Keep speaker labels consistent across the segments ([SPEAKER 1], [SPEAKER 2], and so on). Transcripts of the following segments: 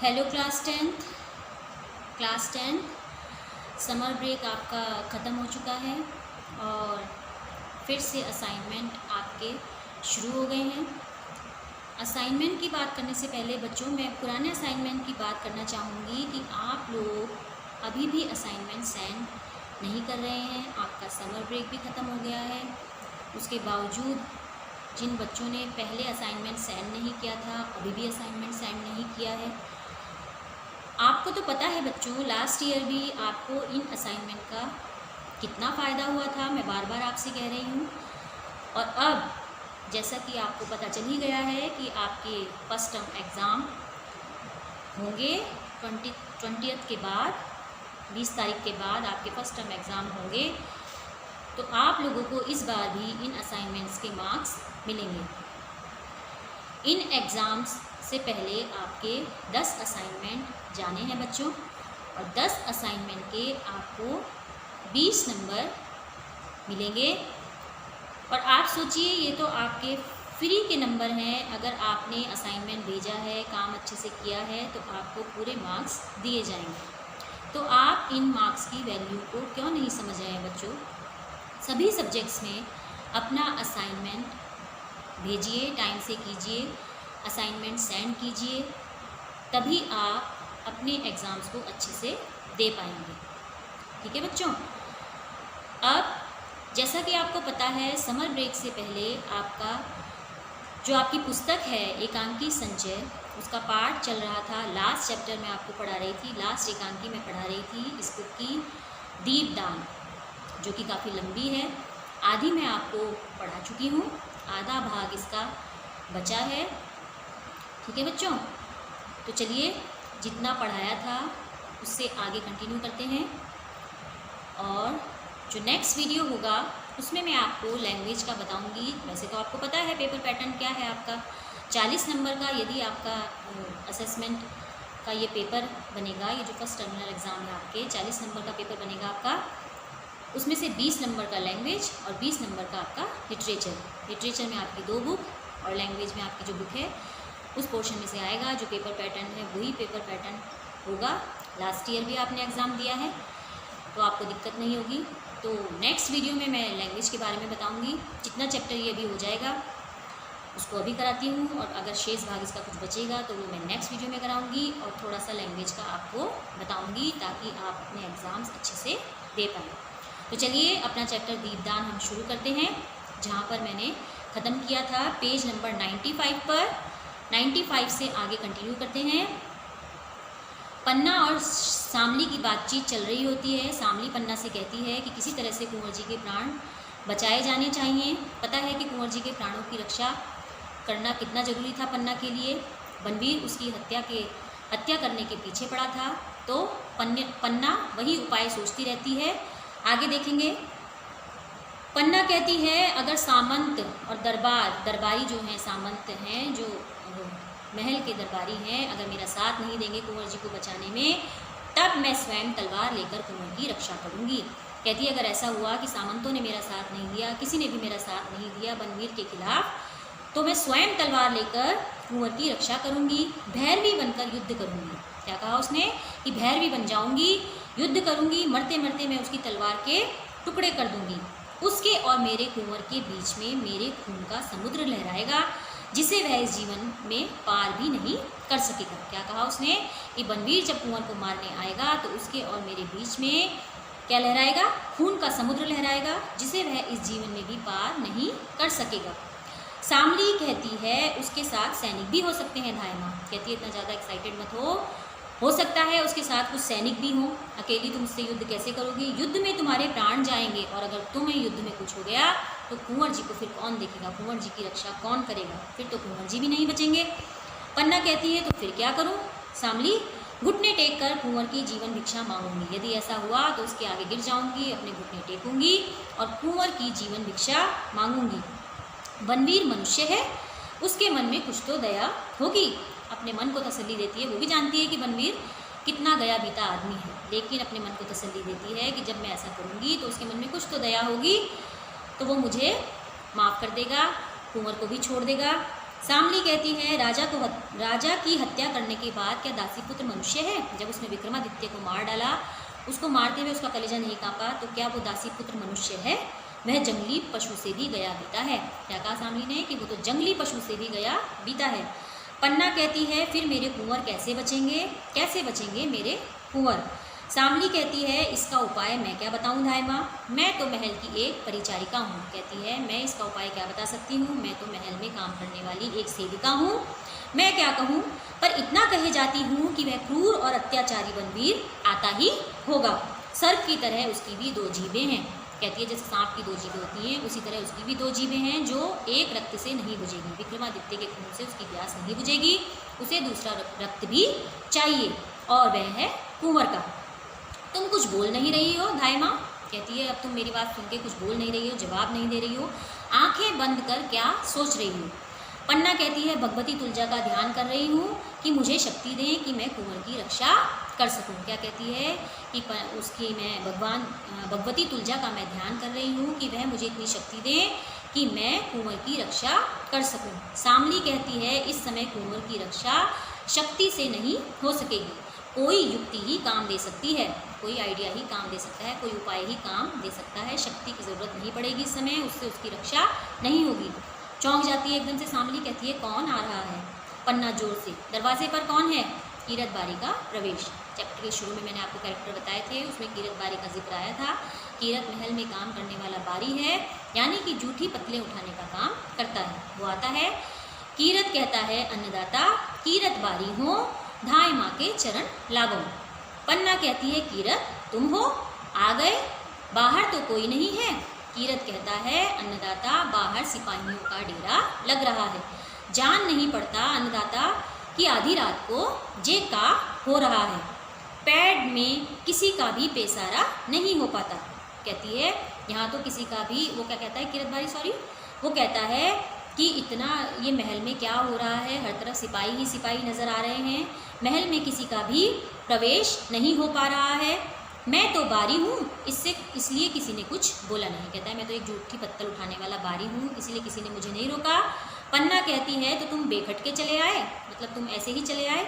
[SPEAKER 1] Hello class tenth summer break आपका ख़त्म हो चुका है और फिर से असाइनमेंट आपके शुरू हो गए हैं। असाइनमेंट की बात करने से पहले बच्चों, मैं पुराने असाइनमेंट की बात करना चाहूँगी कि आप लोग अभी भी असाइनमेंट सेंड नहीं कर रहे हैं। आपका समर ब्रेक भी ख़त्म हो गया है। उसके बावजूद जिन बच्चों ने पहले असाइनमेंट सेंड नहीं किया था, अभी भी असाइनमेंट सेंड नहीं किया है। आपको तो पता है बच्चों, लास्ट ईयर भी आपको इन असाइनमेंट का कितना फ़ायदा हुआ था, मैं बार बार आपसे कह रही हूँ। और अब जैसा कि आपको पता चल ही गया है कि आपके फर्स्ट टर्म एग्ज़ाम होंगे 20th के बाद, 20 तारीख के बाद आपके फर्स्ट टर्म एग्ज़ाम होंगे। तो आप लोगों को इस बार भी इन असाइनमेंट्स के मार्क्स मिलेंगे। इन एग्ज़ाम्स से पहले आपके 10 असाइनमेंट जाने हैं बच्चों, और 10 असाइनमेंट के आपको 20 नंबर मिलेंगे। और आप सोचिए, ये तो आपके फ्री के नंबर हैं। अगर आपने असाइनमेंट भेजा है, काम अच्छे से किया है, तो आपको पूरे मार्क्स दिए जाएंगे। तो आप इन मार्क्स की वैल्यू को क्यों नहीं समझ रहे हैं बच्चों? सभी सब्जेक्ट्स में अपना असाइनमेंट भेजिए, टाइम से कीजिए, असाइनमेंट सेंड कीजिए, तभी आप अपने एग्ज़ाम्स को अच्छे से दे पाएंगे। ठीक है बच्चों? अब जैसा कि आपको पता है, समर ब्रेक से पहले आपका जो आपकी पुस्तक है एकांकी संचय, उसका पाठ चल रहा था। लास्ट चैप्टर में आपको पढ़ा रही थी, लास्ट एकांकी में पढ़ा रही थी इस बुक की दीपदान, जो कि काफ़ी लंबी है। आधी मैं आपको पढ़ा चुकी हूँ, आधा भाग इसका बचा है। ठीक है बच्चों? तो चलिए, जितना पढ़ाया था उससे आगे कंटिन्यू करते हैं। और जो नेक्स्ट वीडियो होगा उसमें मैं आपको लैंग्वेज का बताऊंगी। वैसे तो आपको पता है पेपर पैटर्न क्या है आपका। 40 नंबर का यदि आपका असेसमेंट का ये पेपर बनेगा, ये जो फर्स्ट टर्मिनल एग्ज़ाम है आपके 40 नंबर का पेपर बनेगा आपका। उसमें से 20 नंबर का लैंग्वेज और 20 नंबर का आपका लिटरेचर में आपकी 2 बुक और लैंग्वेज में आपकी जो बुक है उस पोर्शन में से आएगा। जो पेपर पैटर्न है वही पेपर पैटर्न होगा। लास्ट ईयर भी आपने एग्ज़ाम दिया है, तो आपको दिक्कत नहीं होगी। तो नेक्स्ट वीडियो में मैं लैंग्वेज के बारे में बताऊंगी। जितना चैप्टर ये अभी हो जाएगा उसको अभी कराती हूँ, और अगर शेष भाग इसका कुछ बचेगा तो वो मैं नेक्स्ट वीडियो में कराऊंगी, और थोड़ा सा लैंग्वेज का आपको बताऊंगी ताकि आप अपने एग्ज़ाम्स अच्छे से दे पाएँ। तो चलिए, अपना चैप्टर दीपदान हम शुरू करते हैं, जहाँ पर मैंने ख़त्म किया था पेज नंबर 95 पर। 95 से आगे कंटिन्यू करते हैं। पन्ना और शामली की बातचीत चल रही होती है। शामली पन्ना से कहती है कि किसी तरह से कुंवर जी के प्राण बचाए जाने चाहिए। पता है कि कुंवर जी के प्राणों की रक्षा करना कितना ज़रूरी था पन्ना के लिए। बनवीर उसकी हत्या करने के पीछे पड़ा था, तो पन्ना वही उपाय सोचती रहती है। आगे देखेंगे। पन्ना कहती है, अगर सामंत और दरबारी जो हैं, सामंत हैं जो महल के दरबारी हैं, अगर मेरा साथ नहीं देंगे कुंवर जी को बचाने में, तब मैं स्वयं तलवार लेकर कुंवर की रक्षा करूंगी। कहती है, अगर ऐसा हुआ कि सामंतों ने मेरा साथ नहीं दिया, किसी ने भी मेरा साथ नहीं दिया बनवीर के खिलाफ, तो मैं स्वयं तलवार लेकर कुंवर की रक्षा करूंगी, भैरवी बनकर युद्ध करूंगी। क्या कहा उसने? कि भैरवी बन जाऊंगी, युद्ध करूंगी, मरते मरते मैं उसकी तलवार के टुकड़े कर दूंगी। उसके और मेरे कुंवर के बीच में मेरे खून का समुद्र लहराएगा, जिसे वह इस जीवन में पार भी नहीं कर सकेगा। क्या कहा उसने? कि बनवीर जब कुंवर को मारने आएगा तो उसके और मेरे बीच में क्या लहराएगा? खून का समुद्र लहराएगा, जिसे वह इस जीवन में भी पार नहीं कर सकेगा। शामली कहती है, उसके साथ सैनिक भी हो सकते हैं धायमा। कहती है, इतना ज़्यादा एक्साइटेड मत हो सकता है उसके साथ कुछ सैनिक भी हों। अकेली तुम उससे युद्ध कैसे करोगी? युद्ध में तुम्हारे प्राण जाएंगे, और अगर तुम्हें युद्ध में कुछ हो गया तो कुंवर जी को फिर कौन देखेगा? कुंवर जी की रक्षा कौन करेगा? फिर तो कुंवर जी भी नहीं बचेंगे। पन्ना कहती है, तो फिर क्या करूं? शामली, घुटने टेक कर कुंवर की जीवन भिक्षा मांगूंगी। यदि ऐसा हुआ तो उसके आगे गिर जाऊंगी, अपने घुटने टेकूंगी और कुंवर की जीवन भिक्षा मांगूंगी। बनवीर मनुष्य है, उसके मन में कुछ तो दया होगी। अपने मन को तसल्ली देती है। वो भी जानती है कि बनवीर कितना गया बीता आदमी है, लेकिन अपने मन को तसल्ली देती है कि जब मैं ऐसा करूंगी तो उसके मन में कुछ तो दया होगी, तो वो मुझे माफ़ कर देगा, कुंवर को भी छोड़ देगा। शामली कहती है राजा की हत्या करने के बाद क्या दासीपुत्र मनुष्य है? जब उसने विक्रमादित्य को मार डाला, उसको मारते हुए उसका कलेजा नहीं कांपा, तो क्या वो दासीपुत्र मनुष्य है? वह जंगली पशु से भी गया बीता है। क्या कहा शामली ने? कि वो तो जंगली पशु से भी गया बीता है। पन्ना कहती है फिर मेरे कुंवर कैसे बचेंगे? कैसे बचेंगे मेरे कुंवर? शामली कहती है इसका उपाय मैं क्या बताऊं धाय माँ, मैं तो महल की एक परिचारिका हूँ। कहती है मैं इसका उपाय क्या बता सकती हूँ, मैं तो महल में काम करने वाली एक सेविका हूँ, मैं क्या कहूँ। पर इतना कहे जाती हूँ कि वह क्रूर और अत्याचारी बनवीर आता ही होगा। सर्प की तरह उसकी भी दो जीभें हैं। कहती है जैसे सांप की दो जीभें होती हैं, उसी तरह उसकी भी दो जीभें हैं जो एक रक्त से नहीं बुझेगी। विक्रमादित्य के खून से उसकी प्यास नहीं बुझेगी, उसे दूसरा रक्त भी चाहिए, और वह है कुंवर का। तुम कुछ बोल नहीं रही हो धाय माँ? कहती है अब तुम मेरी बात सुन के कुछ बोल नहीं रही हो, जवाब नहीं दे रही हो, आंखें बंद कर क्या सोच रही हो? पन्ना कहती है भगवती तुलजा का ध्यान कर रही हूँ कि मुझे शक्ति दें कि मैं कुंवर की रक्षा कर सकूँ। क्या कहती है कि उसकी मैं भगवती तुलजा का मैं ध्यान कर रही हूँ कि वह मुझे इतनी शक्ति दें कि मैं कुंवर की रक्षा कर सकूँ। शामली कहती है इस समय कुंवर की रक्षा शक्ति से नहीं हो सकेगी, कोई युक्ति ही काम दे सकती है, कोई आइडिया ही काम दे सकता है, कोई उपाय ही काम दे सकता है। शक्ति की ज़रूरत नहीं पड़ेगी इस समय, उससे उसकी रक्षा नहीं होगी। चौंक जाती है एकदम से शामली, कहती है कौन आ रहा है? पन्ना जोर से, दरवाजे पर कौन है? कीरत बारी का प्रवेश। चैप्टर के शुरू में मैंने आपको कैरेक्टर बताए थे, उसमें कीरत बारी का जिक्र आया था। कीरत महल में काम करने वाला बारी है, यानी कि जूठी पत्तलें उठाने का काम करता है, वो आता है। कीरत कहता है अन्नदाता कीरत बारी हो, धाय माँ के चरण लागो। पन्ना कहती है कीरत तुम हो, आ गए, बाहर तो कोई नहीं है। कीरत कहता है अन्नदाता बाहर सिपाहियों का डेरा लग रहा है, जान नहीं पड़ता अन्नदाता कि आधी रात को जे का हो रहा है, पैड में किसी का भी पेशारा नहीं हो पाता। कहती है यहाँ तो किसी का भी, वो क्या कहता है कीरत बारी, सॉरी, वो कहता है कि इतना ये महल में क्या हो रहा है, हर तरफ सिपाही ही सिपाही नज़र आ रहे हैं, महल में किसी का भी प्रवेश नहीं हो पा रहा है, मैं तो बारी हूँ, इसलिए किसी ने कुछ बोला नहीं। कहता है मैं तो एक जूठी पत्तल उठाने वाला बारी हूँ, इसलिए किसी ने मुझे नहीं रोका। पन्ना कहती है तो तुम बेखटके चले आए, मतलब तुम ऐसे ही चले आए।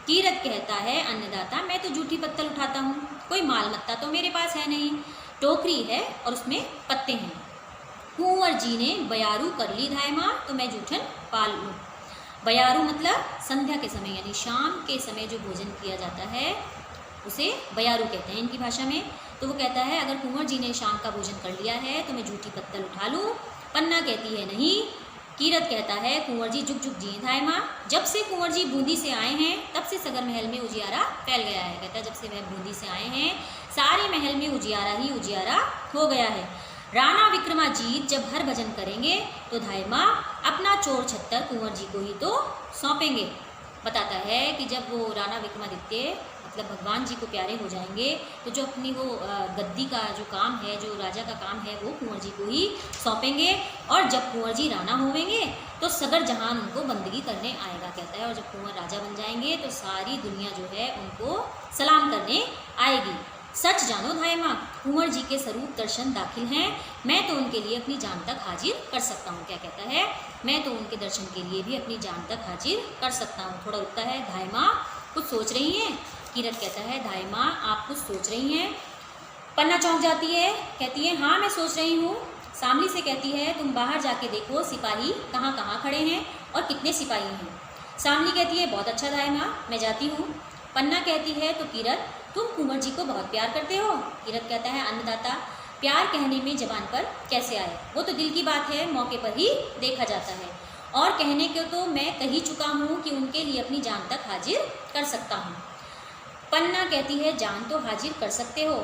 [SPEAKER 1] कीरत कहता है अन्नदाता मैं तो जूठी पत्तल उठाता हूँ, कोई मालमत्ता तो मेरे पास है नहीं, टोकरी है और उसमें पत्ते हैं। कुंवर जी ने बयारू कर ली धाय माँ, तो मैं जूठन पाल लूँ। बयारू मतलब संध्या के समय, यानी शाम के समय जो भोजन किया जाता है उसे बयारू कहते हैं इनकी भाषा में। तो वो कहता है अगर कुंवर जी ने शाम का भोजन कर लिया है तो मैं जूठी पत्तल उठा लूँ। पन्ना कहती है नहीं। कीरत कहता है कुंवर जी जुग जुग जी धाय माँ, जब से कुंवर जी बूंदी से आए हैं तब से सगर महल में उजियारा फैल गया है। कहता है जब से वह बूंदी से आए हैं सारे महल में उजियारा ही उजियारा हो गया है। राणा विक्रमाजीत जब हर भजन करेंगे तो धाय माँ अपना चोर छत्तर कुंवर जी को ही तो सौंपेंगे। बताता है कि जब वो राणा विक्रमादित्य मतलब भगवान जी को प्यारे हो जाएंगे तो जो अपनी वो गद्दी का जो काम है, जो राजा का काम है, वो कुंवर जी को ही सौंपेंगे। और जब कुंवर जी राणा होवेंगे तो सगर जहान उनको बंदगी करने आएगा। कहता है और जब कुंवर राजा बन जाएंगे तो सारी दुनिया जो है उनको सलाम करने आएगी। सच जानो धाय माँ, कुंवर जी के स्वरूप दर्शन दाखिल हैं, मैं तो उनके लिए अपनी जान तक हाजिर कर सकता हूँ। क्या कहता है? मैं तो उनके दर्शन के लिए भी अपनी जान तक हाजिर कर सकता हूँ। थोड़ा रुकता है, धाय माँ कुछ सोच रही हैं? कीरत कहता है धाय माँ आप कुछ सोच रही हैं? पन्ना चौंक जाती है, कहती है हाँ मैं सोच रही हूँ। शामली से कहती है तुम बाहर जाके देखो सिपाही कहाँ कहाँ खड़े हैं और कितने सिपाही हैं। शामली कहती है बहुत अच्छा धाय माँ, मैं जाती हूँ। पन्ना कहती है तो कीरत तुम कुंवर जी को बहुत प्यार करते हो? कीरत कहता है अन्नदाता प्यार कहने में जबान पर कैसे आए, वो तो दिल की बात है, मौके पर ही देखा जाता है। और कहने को तो मैं कह ही चुका हूँ कि उनके लिए अपनी जान तक हाजिर कर सकता हूँ। पन्ना कहती है जान तो हाजिर कर सकते हो।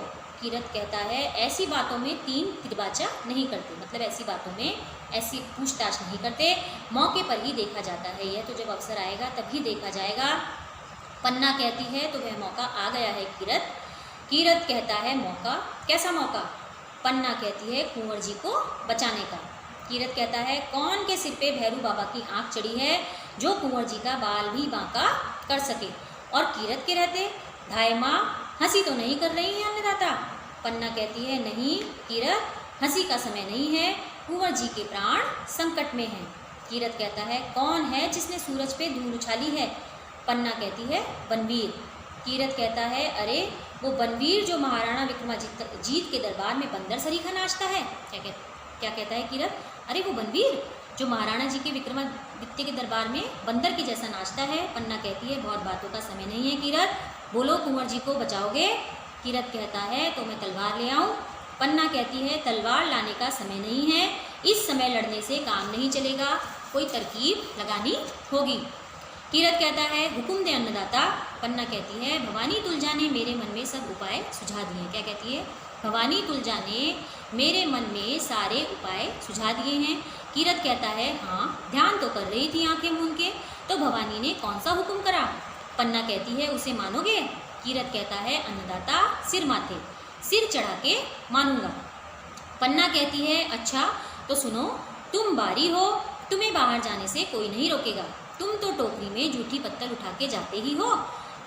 [SPEAKER 1] कीरत कहता है ऐसी बातों में तीन तिरबाचा नहीं करते, मतलब ऐसी बातों में ऐसी पूछताछ नहीं करते, मौके पर ही देखा जाता है, यह तो जब अवसर आएगा तभी देखा जाएगा। पन्ना कहती है तो वह मौका आ गया है कीरत। कीरत कहता है मौका? कैसा मौका? पन्ना कहती है कुंवर जी को बचाने का। कीरत कहता है कौन के सिर पे भैरू बाबा की आंख चढ़ी है जो कुंवर जी का बाल भी बांका कर सके। और कीरत के रहते धाय माँ हंसी तो नहीं कर रही है अन्नदाता? पन्ना कहती है नहीं कीरत, हंसी का समय नहीं है, कुंवर जी के प्राण संकट में हैं। कीरत कहता है कौन है जिसने सूरज पे धूल उछाली है? पन्ना कहती है बनवीर। कीरत कहता है अरे वो बनवीर जो महाराणा विक्रमाजीत के दरबार में बंदर सरीखा नाचता है। क्या कहता है कीरत? अरे वो बनवीर जो महाराणा जी के विक्रमादित्य के दरबार में बंदर के जैसा नाचता है। पन्ना कहती है बहुत बातों का समय नहीं है कीरत, बोलो कुंवर जी को बचाओगे? कीरत कहता है तो मैं तलवार ले आऊं? पन्ना कहती है तलवार लाने का समय नहीं है, इस समय लड़ने से काम नहीं चलेगा, कोई तरकीब लगानी होगी। कीरत कहता है हुक्म दे अन्नदाता। पन्ना कहती है भवानी तुलजा ने मेरे मन में सब उपाय सुझा दिए। क्या कहती है? भवानी तुलजा ने मेरे मन में सारे उपाय सुझा दिए हैं। कीरत कहता है हाँ, ध्यान तो कर रही थी आंखें मूंद के, तो भवानी ने कौन सा हुक्म करा? पन्ना कहती है उसे मानोगे? कीरत कहता है अन्नदाता सिर माथे, सिर चढ़ा के मानूंगा। पन्ना कहती है अच्छा तो सुनो, तुम बारी हो, तुम्हें बाहर जाने से कोई नहीं रोकेगा, तुम तो टोकरी में जूठी पत्तल उठा के जाते ही हो।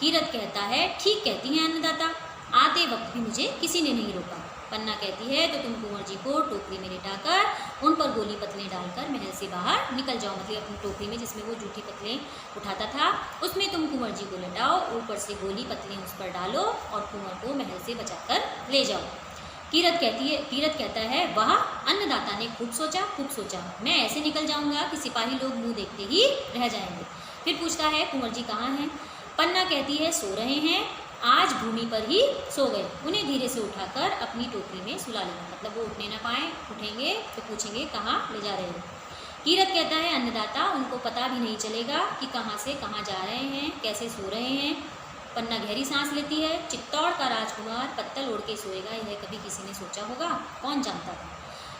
[SPEAKER 1] कीरत कहता है ठीक कहती हैं अन्नदाता, आते वक्त भी मुझे किसी ने नहीं रोका। पन्ना कहती है तो तुम कुंवर जी को टोकरी में लिटाकर उन पर गोली पतलें डालकर महल से बाहर निकल जाओ। मतलब अपनी टोकरी में जिसमें वो जूठी पतलें उठाता था उसमें तुम कुंवर जी को लिटाओ, ऊपर से गोली पतलें उस पर डालो और कुंवर को महल से बचाकर ले जाओ। कीरत कहता है वाह, अन्नदाता ने खूब सोचा, मैं ऐसे निकल जाऊंगा कि सिपाही लोग मुंह देखते ही रह जाएंगे। फिर पूछता है कुंवर जी कहाँ हैं? पन्ना कहती है सो रहे हैं, आज भूमि पर ही सो गए, उन्हें धीरे से उठाकर अपनी टोकरी में सुला लेना। मतलब वो उठने ना पाए, उठेंगे तो पूछेंगे कहाँ ले जा रहे हो। कीरत कहता है अन्नदाता उनको पता भी नहीं चलेगा कि कहाँ से कहाँ जा रहे हैं, कैसे सो रहे हैं। पन्ना गहरी सांस लेती है, चित्तौड़ का राजकुमार पत्तल ओढ़ के सोएगा, यह कभी किसी ने सोचा होगा? कौन जानता था।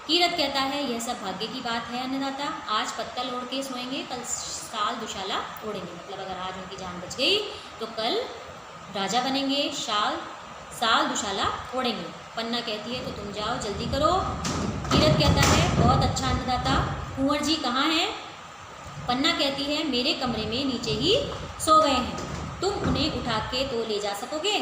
[SPEAKER 1] कीरत कहता है यह सब भाग्य की बात है अन्नदाता, आज पत्तल ओढ़ के सोएंगे, कल साल दुशाला ओढ़ेंगे। मतलब अगर आज उनकी जान बच गई तो कल राजा बनेंगे, साल दुशाला ओढ़ेंगे। पन्ना कहती है तो तुम जाओ जल्दी करो। कीरत कहता है बहुत अच्छा अन्नदाता, कुंवर जी कहाँ हैं? पन्ना कहती है मेरे कमरे में नीचे ही सो गए हैं, तुम उन्हें उठा के तो ले जा सकोगे?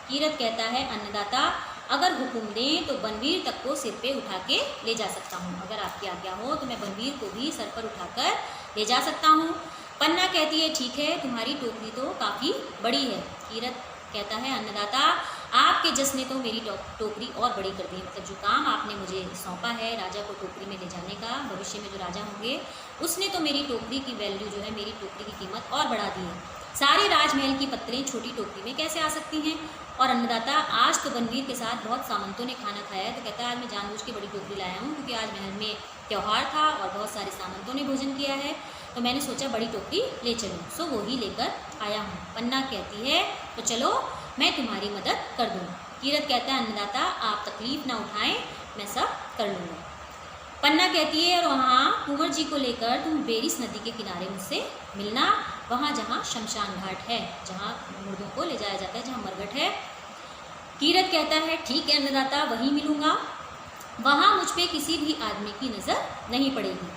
[SPEAKER 1] कीरत कहता है अन्नदाता अगर हुक्म दें तो बनवीर तक को सिर पे उठा के ले जा सकता हूँ, अगर आपकी आज्ञा हो तो मैं बनवीर को भी सर पर उठाकर ले जा सकता हूँ। पन्ना कहती है ठीक है, तुम्हारी टोकरी तो काफ़ी बड़ी है। कीरत कहता है अन्नदाता आपके जस ने तो मेरी टोकरी और बड़ी कर दी। मतलब जो काम आपने मुझे सौंपा है राजा को टोकरी में ले जाने का, भविष्य में जो राजा होंगे उसने तो मेरी टोकरी की वैल्यू जो है, मेरी टोकरी की कीमत और बढ़ा दी है। सारे राजमहल की पत्तलें छोटी टोकरी में कैसे आ सकती हैं? और अन्नदाता आज तो बनवीर के साथ बहुत सामंतों ने खाना खाया है, तो कहता है आज मैं जानबूझ के बड़ी टोकरी लाया हूँ क्योंकि आज महल में त्यौहार था और बहुत सारे सामंतों ने भोजन किया है, तो मैंने सोचा बड़ी टोकरी ले चलूँ, सो वो ही लेकर आया हूँ। पन्ना कहती है तो चलो मैं तुम्हारी मदद कर दूँ। कीरत कहता है अन्नदाता आप तकलीफ़ ना उठाएं, मैं सब कर लूँगा। पन्ना कहती है और वहाँ कुंवर जी को लेकर तुम बेरिस नदी के किनारे मुझसे मिलना, वहाँ जहाँ शमशान घाट है, जहाँ मुर्दों को ले जाया जाता है, जहाँ मरघट है। कीरत कहता है ठीक है अन्नदाता, वहीं मिलूँगा, वहाँ मुझ पे किसी भी आदमी की नज़र नहीं पड़ेगी।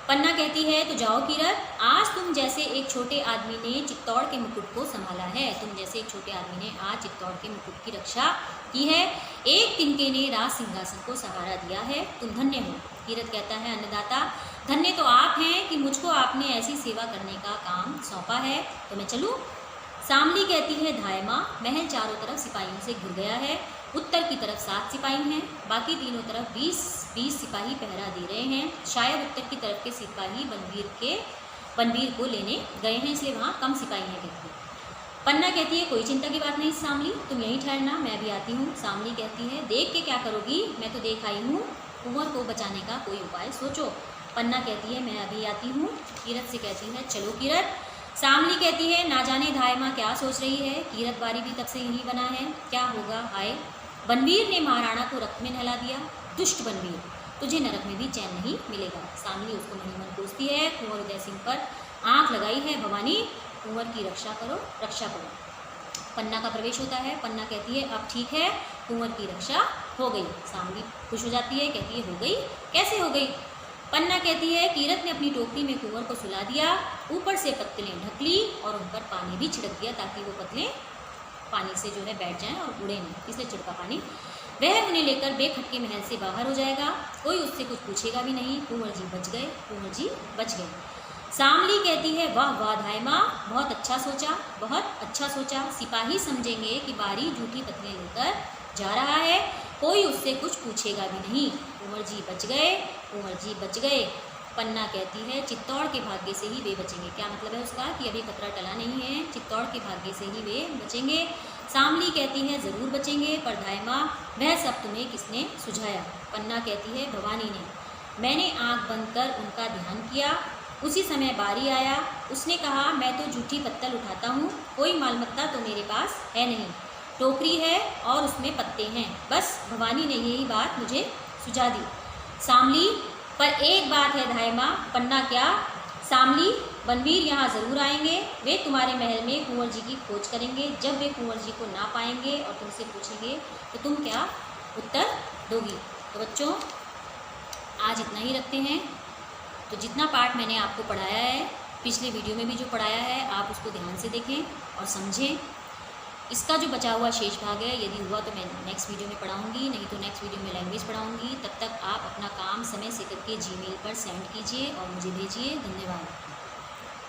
[SPEAKER 1] पन्ना कहती है तो जाओ कीरत, आज तुम जैसे एक छोटे आदमी ने चित्तौड़ के मुकुट को संभाला है, तुम जैसे एक छोटे आदमी ने आज चित्तौड़ के मुकुट की रक्षा की है, एक तिनके ने राज सिंहासन को सहारा दिया है, तुम धन्य हो। कीरत कहता है अन्नदाता धन्य तो आप हैं कि मुझको आपने ऐसी सेवा करने का काम सौंपा है, तो मैं चलूँ? सामली कहती है धायमा, महल चारों तरफ सिपाहियों से घिर गया है, उत्तर की तरफ 7 सिपाही हैं, बाकी तीनों तरफ 20 सिपाही पहरा दे रहे हैं। शायद उत्तर की तरफ के सिपाही बनवीर को लेने गए हैं, इसलिए वहाँ कम सिपाही हैं कहती है। पन्ना कहती है कोई चिंता की बात नहीं सामली, तुम यहीं ठहरना, मैं भी आती हूँ। सामली कहती है देख के क्या करोगी, मैं तो देख आई हूँ, कुंवर को बचाने का कोई उपाय सोचो। पन्ना कहती है मैं अभी आती हूँ। कीरत से कहती है चलो कीरत। सामली कहती है ना जाने धायमा क्या सोच रही है, कीरत बारी भी तब से यहीं बना है, क्या होगा हाय। बनवीर ने महाराणा को रक्त में नहला दिया, दुष्ट बनवीर, तुझे नरक में भी चैन नहीं मिलेगा। सामली उसको मनी मन कोसती है, कुंवर उदय सिंह पर आँख लगाई है भवानी, कुंवर की रक्षा करो, रक्षा करो। पन्ना का प्रवेश होता है। पन्ना कहती है अब ठीक है, कुंवर की रक्षा हो गई। सामली खुश हो जाती है, कहती है हो गई, कैसे हो गई? पन्ना कहती है कीरत ने अपनी टोकरी में कुंवर को सुला दिया, ऊपर से पत्तलें ढक ली और उन पर पानी भी छिड़क दिया ताकि वो पत्तलें पानी से जो है बैठ जाएं और उड़े नहीं, इसलिए छिड़का पानी। वह उन्हें लेकर बेखटके महल से बाहर हो जाएगा, कोई उससे कुछ पूछेगा भी नहीं। कुंवर जी बच गए, कुंवर जी बच गए। शामली कहती है, वाह वाह धाय माँ, बहुत अच्छा सोचा, बहुत अच्छा सोचा। सिपाही समझेंगे कि बारी जूठी पतले लेकर जा रहा है, कोई उससे कुछ पूछेगा भी नहीं। कुंवर जी बच गए, कुंवर जी बच गए। पन्ना कहती है, चित्तौड़ के भाग्य से ही वे बचेंगे। क्या मतलब है उसका कि अभी खतरा टला नहीं है, चित्तौड़ के भाग्य से ही वे बचेंगे। शामली कहती है, ज़रूर बचेंगे, पर धाय माँ वह सब तुम्हें किसने सुझाया? पन्ना कहती है, भवानी ने। मैंने आँख बंद कर उनका ध्यान किया। उसी समय बारी आया। उसने कहा, मैं तो जूठी पत्तल उठाता हूँ, कोई मालमत्ता तो मेरे पास है नहीं, टोकरी है और उसमें पत्ते हैं, बस भवानी ने यही बात मुझे सुझा दी। शामली, पर एक बात है धाय माँ। पन्ना, क्या? शामली, बनवीर यहाँ ज़रूर आएंगे, वे तुम्हारे महल में कुंवर जी की खोज करेंगे। जब वे कुंवर जी को ना पाएंगे और तुमसे पूछेंगे तो तुम क्या उत्तर दोगी? तो बच्चों, आज इतना ही रखते हैं। तो जितना पार्ट मैंने आपको पढ़ाया है, पिछले वीडियो में भी जो पढ़ाया है, आप उसको ध्यान से देखें और समझें। इसका जो बचा हुआ शेष भाग है, यदि हुआ तो मैं नेक्स्ट वीडियो में पढ़ाऊंगी, नहीं तो नेक्स्ट वीडियो में लैंग्वेज पढ़ाऊंगी। तब तक आप अपना काम समय से करके जीमेल पर सेंड कीजिए और मुझे भेजिए। धन्यवाद।